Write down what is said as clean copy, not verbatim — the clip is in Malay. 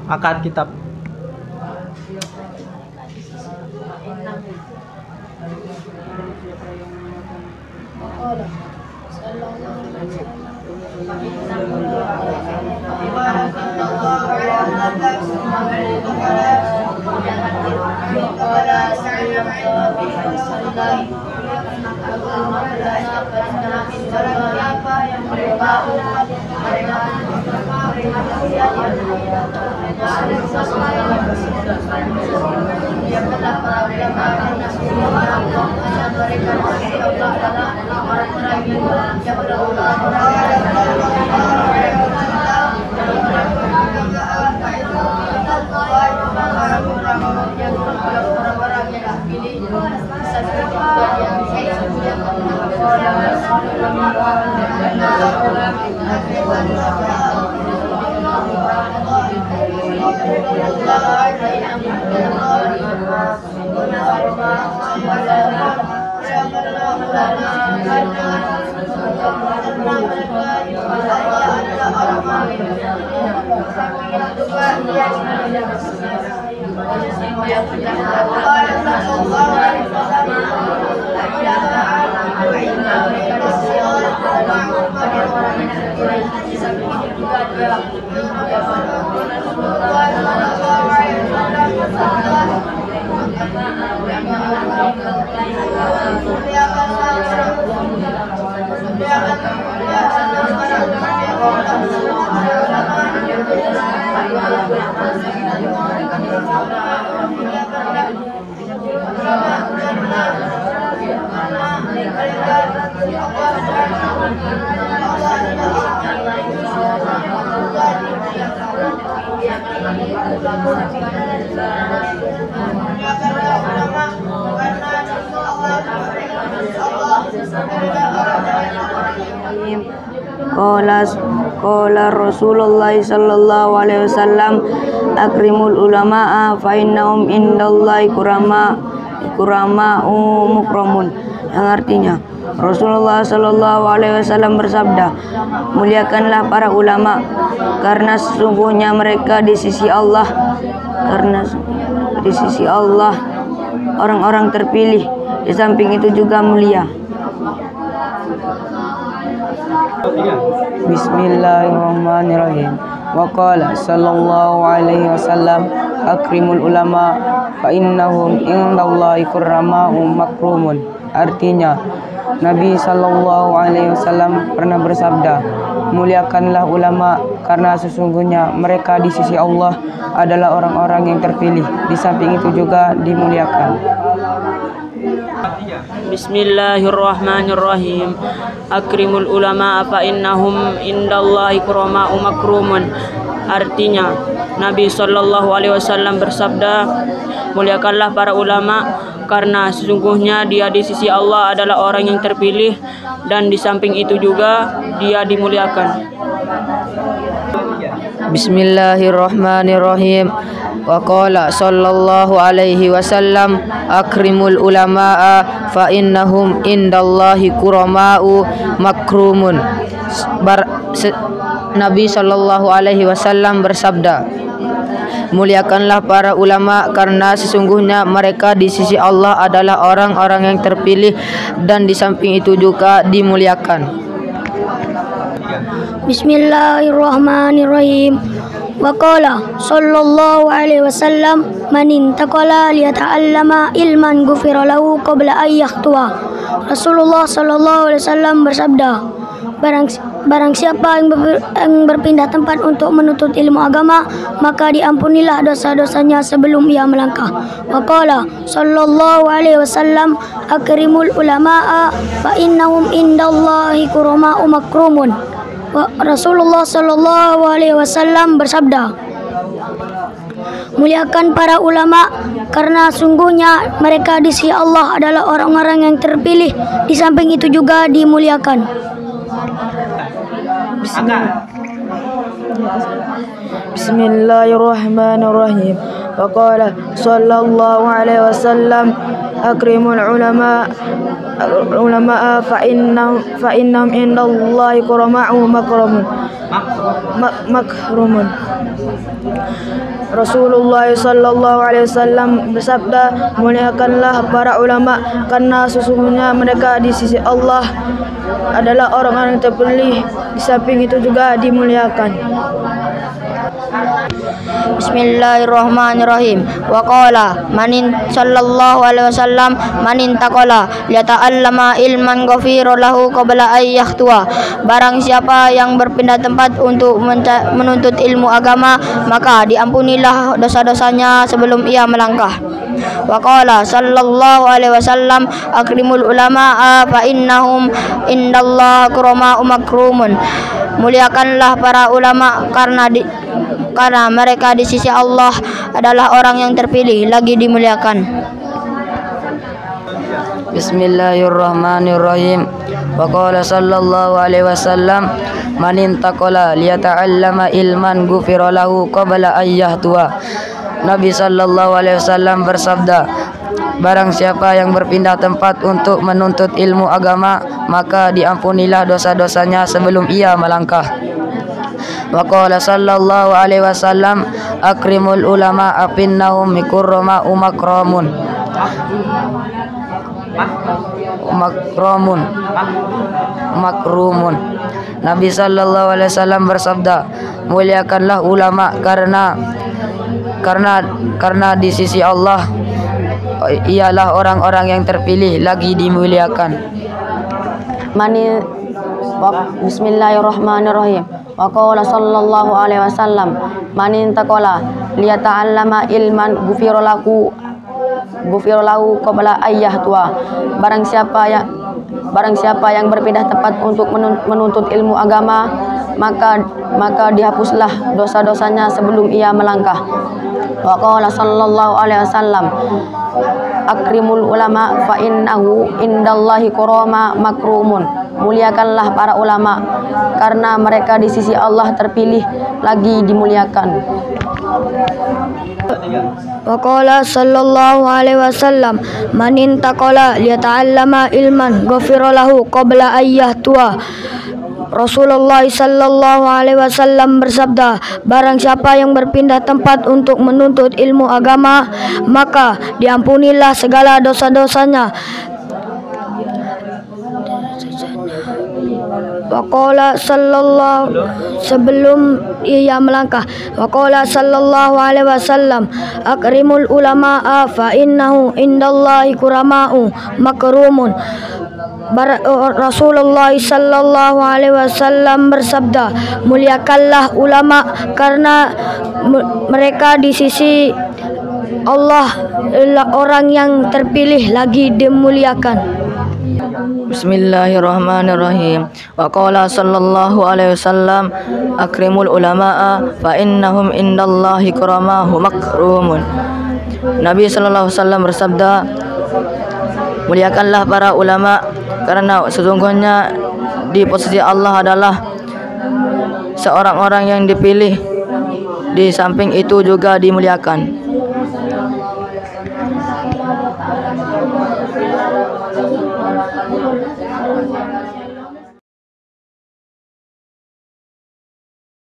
Akad kitab. Qala Rasulullah sallallahu alaihi wasallam akrimul ulama'a fa innahum indallahi kurama'u mukramun, yang artinya Rasulullah sallallahu alaihi wasallam bersabda, muliakanlah para ulama karena sesungguhnya mereka di sisi Allah orang-orang terpilih, di samping itu juga mulia. Bismillahirrahmanirrahim. Wa qala sallallahu alaihi wasallam akrimul ulama fa innahum indallahi kurrama'u makrumun. Artinya, Nabi sallallahu alaihi wasallam pernah bersabda, muliakanlah ulama karena sesungguhnya mereka di sisi Allah adalah orang-orang yang terpilih, di samping itu juga dimuliakan. Bismillahirrahmanirrahim. Akrimul ulama fa innahum indallahi kurama'u makrumun. Artinya, Nabi sallallahu alaihi wasallam bersabda, muliakanlah para ulama karena sesungguhnya dia di sisi Allah adalah orang yang terpilih, dan di samping itu juga dia dimuliakan. Bismillahirrahmanirrahim. Wa qala sallallahu alaihi wasallam akrimul ulama'a fa innahum indallahi kurama'u makrumun. Nabi sallallahu alaihi wasallam bersabda, muliakanlah para ulama karena sesungguhnya mereka di sisi Allah adalah orang-orang yang terpilih, dan di samping itu juga dimuliakan. Bismillahirrahmanirrahim. Wa qala sallallahu alaihi wasallam man intaqala liyata'allama ilman ghufira lahu qabla an yakhtuwa. Rasulullah sallallahu alaihi wasallam bersabda, barang siapa yang berpindah tempat untuk menuntut ilmu agama, maka diampunilah dosa-dosanya sebelum ia melangkah. Wa qala sallallahu alaihi wasallam akrimul ulama'a fa innahum indallahi kurama'u makrumun. Rasulullah sallallahu alaihi wasallam bersabda, muliakan para ulama karena sungguhnya mereka di sisi Allah adalah orang-orang yang terpilih, di samping itu juga dimuliakan. Bismillahirrahmanirrahim. Wa qala sallallahu alaihi wasallam akrimul ulama fa innahum indallahi makrumun. Rasulullah sallallahu alaihi wasallam bersabda, muliakanlah para ulama karena sesungguhnya mereka di sisi Allah adalah orang-orang yang terpilih, di samping itu juga dimuliakan. Bismillahirrahmanirrahim. Wa qala sallallahu alaihi wasallam man intaqala liyata'allama ilman ghafira lahu qabla ay yahtua. Barang siapa yang berpindah tempat untuk menuntut ilmu agama, maka diampunilah dosa-dosanya sebelum ia melangkah. Wa qala sallallahu alaihi wasallam akrimul ulama fa innahum indallahi kurama'u makrumun. Muliakanlah para ulama karena mereka di sisi Allah adalah orang yang terpilih lagi dimuliakan. Bismillahirrahmanirrahim. Wa qala sallallahu alaihi wasallam man intaqala liyata'allama ilman ghufira lahu qabla ayyahtua. Nabi sallallahu alaihi wasallam bersabda, barang siapa yang berpindah tempat untuk menuntut ilmu agama, maka diampunilah dosa-dosanya sebelum ia melangkah. Wa qala sallallahu alaihi wasallam akrimul ulama apinnahum mikurrama makrumun. Nabi sallallahu alaihi wasallam bersabda, muliakanlah ulama karena di sisi Allah ialah orang-orang yang terpilih lagi dimuliakan. Bismillahirrahmanirrahim. Wa qala sallallahu alaihi wasallam man intaqala liyata'allama ilman ghufira lahu qabla ayyahtua. Barang siapa yang berpindah tempat untuk menuntut ilmu agama, maka dihapuslah dosa-dosanya sebelum ia melangkah. Wa qala sallallahu alaihi wasallam akrimul ulama fa innahu indallahi kurama makrumun. Muliakanlah para ulama karena mereka di sisi Allah terpilih lagi dimuliakan. Wa qala sallallahu alaihi wasallam man intaqala liyata'allama ilman ghafira lahu qabla ayyahtua. Rasulullah sallallahu alaihi wasallam bersabda, barang siapa yang berpindah tempat untuk menuntut ilmu agama, maka diampunilah segala dosa-dosanya. Waqala sallallahu sebelum ia melangkah. Waqala sallallahu alaihi wasallam akrimul ulama fa innahu indallahi kurama'u makrumun. Rasulullah sallallahu alaihi wasallam bersabda, muliakanlah ulama karena mereka di sisi Allah adalah orang yang terpilih lagi dimuliakan. Bismillahirrahmanirrahim. Wa qala sallallahu alaihi wasallam akrimul ulama'a fa innahum indallahi kuramahu makrumun. Nabi sallallahu alaihi wasallam bersabda, muliakanlah para ulama karena sesungguhnya di posisi Allah adalah seorang orang yang dipilih, di samping itu juga dimuliakan.